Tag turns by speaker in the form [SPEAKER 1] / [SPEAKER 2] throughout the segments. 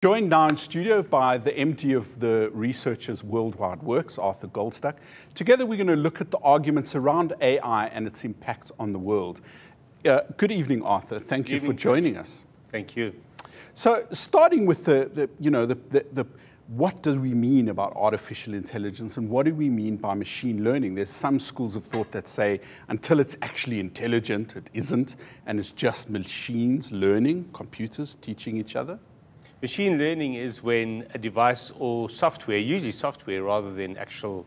[SPEAKER 1] Joined now in studio by the MD of the Researchers Worldwide Worx, Arthur Goldstuck. Together we're going to look at the arguments around AI and its impact on the world. Good evening, Arthur. Thank you for joining us.
[SPEAKER 2] Thank you.
[SPEAKER 1] So starting with what do we mean about artificial intelligence and what do we mean by machine learning? There's some schools of thought that say until it's actually intelligent, it isn't, and it's just machines learning, computers teaching each other.
[SPEAKER 2] Machine learning is when a device or software, usually software rather than actual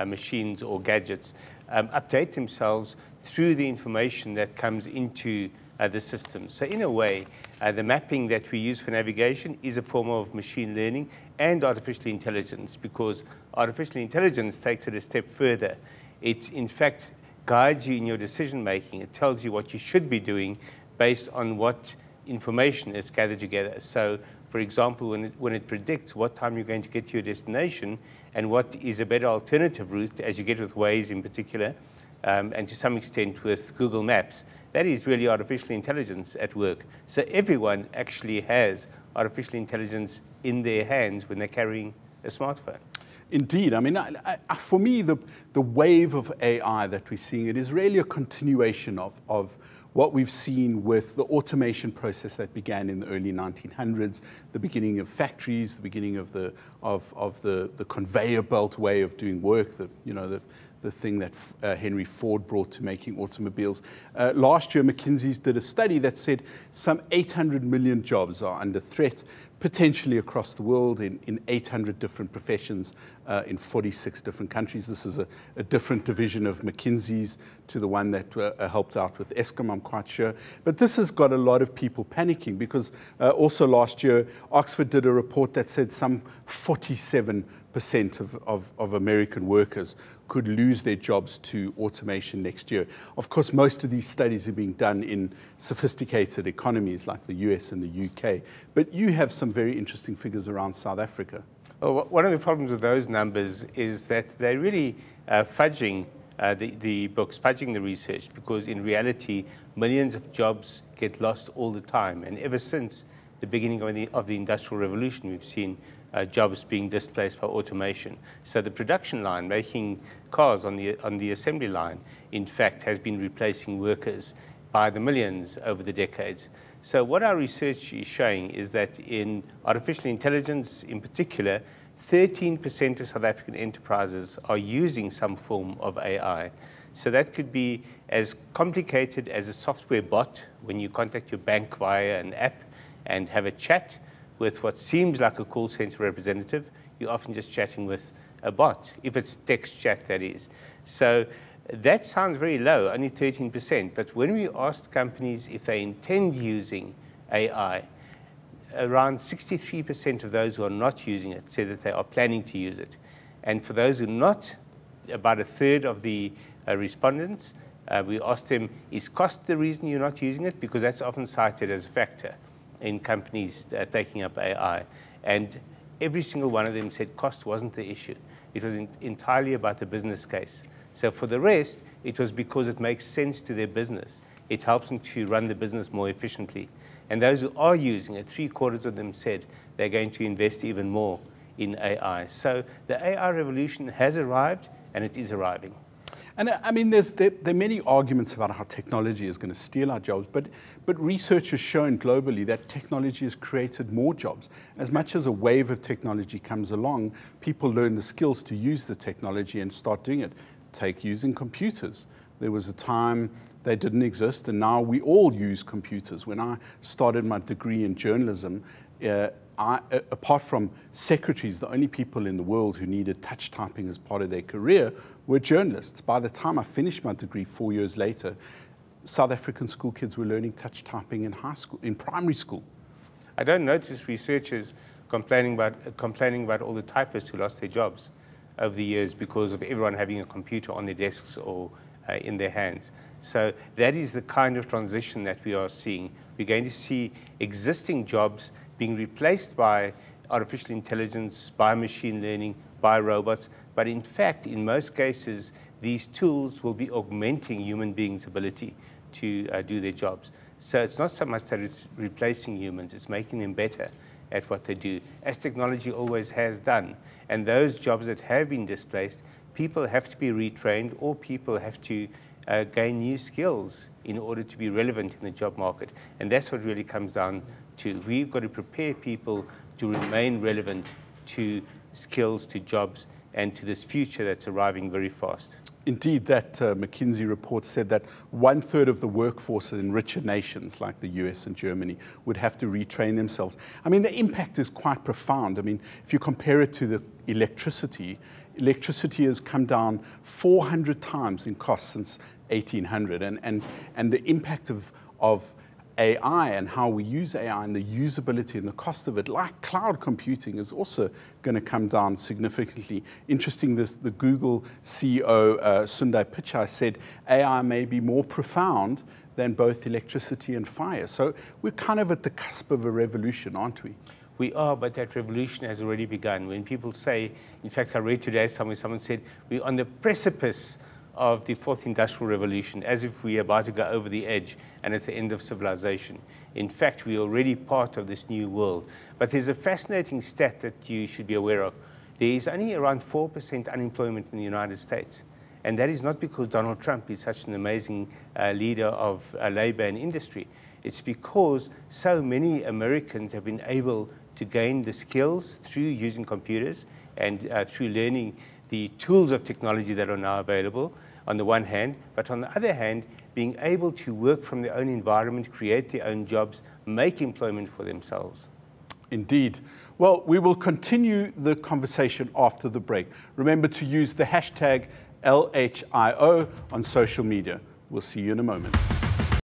[SPEAKER 2] machines or gadgets, update themselves through the information that comes into the system. So in a way, the mapping that we use for navigation is a form of machine learning and artificial intelligence, because artificial intelligence takes it a step further. It, in fact, guides you in your decision making. It tells you what you should be doing based on what information it's gathered together. So, for example, when it predicts what time you're going to get to your destination and what is a better alternative route, as you get with Waze in particular, and to some extent with Google Maps, that is really artificial intelligence at work. So everyone actually has artificial intelligence in their hands when they're carrying a smartphone.
[SPEAKER 1] Indeed. I mean, for me, the wave of AI that we're seeing, it is really a continuation of what we've seen with the automation process that began in the early 1900s, the beginning of factories, the beginning of the conveyor belt way of doing work, the thing that Henry Ford brought to making automobiles. Last year, McKinsey's did a study that said some 800 million jobs are under threat, potentially across the world in 800 different professions in 46 different countries. This is a different division of McKinsey's to the one that helped out with Eskom, I'm quite sure. But this has got a lot of people panicking because also last year, Oxford did a report that said some 47% of American workers could lose their jobs to automation next year. Of course, most of these studies are being done in sophisticated economies like the US and the UK. But you have some very interesting figures around South Africa.
[SPEAKER 2] Well, one of the problems with those numbers is that they're really fudging the books, fudging the research, because in reality, millions of jobs get lost all the time. And ever since the beginning of the Industrial Revolution, we've seen jobs being displaced by automation. So the production line, making cars on the assembly line, in fact, has been replacing workers by the millions over the decades. So what our research is showing is that in artificial intelligence in particular, 13% of South African enterprises are using some form of AI. So that could be as complicated as a software bot when you contact your bank via an app and have a chat with what seems like a call center representative. You're often just chatting with a bot, if it's text chat, that is. So that sounds very low, only 13%. But when we asked companies if they intend using AI, around 63% of those who are not using it said that they are planning to use it. And for those who are not, about a third of the respondents, we asked them, is cost the reason you're not using it? Because that's often cited as a factor in companies taking up AI. And every single one of them said cost wasn't the issue. It was entirely about the business case. So for the rest, it was because it makes sense to their business. It helps them to run the business more efficiently. And those who are using it, 3/4 of them said they're going to invest even more in AI. So the AI revolution has arrived, and it is arriving.
[SPEAKER 1] And I mean, there are many arguments about how technology is going to steal our jobs, but research has shown globally that technology has created more jobs. As much as a wave of technology comes along, people learn the skills to use the technology and start doing it. Take using computers. There was a time they didn't exist, and now we all use computers. When I started my degree in journalism, apart from secretaries, the only people in the world who needed touch typing as part of their career were journalists. By the time I finished my degree 4 years later, South African school kids were learning touch typing in primary school.
[SPEAKER 2] I don't notice researchers complaining about all the typists who lost their jobs over the years because of everyone having a computer on their desks or in their hands. So that is the kind of transition that we are seeing. We're going to see existing jobs being replaced by artificial intelligence, by machine learning, by robots. But in fact, in most cases, these tools will be augmenting human beings' ability to do their jobs. So it's not so much that it's replacing humans, it's making them better. at what they do, as technology always has done. And those jobs that have been displaced, people have to be retrained, or people have to gain new skills in order to be relevant in the job market. And that's what really comes down to. We've got to prepare people to remain relevant to skills, to jobs, and to this future that's arriving very fast.
[SPEAKER 1] Indeed, that McKinsey report said that 1/3 of the workforce in richer nations like the US and Germany would have to retrain themselves. I mean, the impact is quite profound. I mean, if you compare it to the electricity has come down 400 times in cost since 1800. And the impact of AI and how we use AI and the usability and the cost of it, like cloud computing, is also going to come down significantly. Interesting, the Google CEO, Sundar Pichai, said AI may be more profound than both electricity and fire. So we're kind of at the cusp of a revolution, aren't we?
[SPEAKER 2] We are, but that revolution has already begun. When people say, in fact, I read today somewhere, someone said, we're on the precipice of the fourth industrial revolution, as if we're about to go over the edge and it's the end of civilization. In fact, we're already part of this new world. But there's a fascinating stat that you should be aware of. There is only around 4% unemployment in the United States. And that is not because Donald Trump is such an amazing leader of labor and industry. It's because so many Americans have been able to gain the skills through using computers and through learning the tools of technology that are now available, on the one hand, but on the other hand, being able to work from their own environment, create their own jobs, make employment for themselves.
[SPEAKER 1] Indeed. Well, we will continue the conversation after the break. Remember to use the hashtag LHIO on social media. We'll see you in a moment.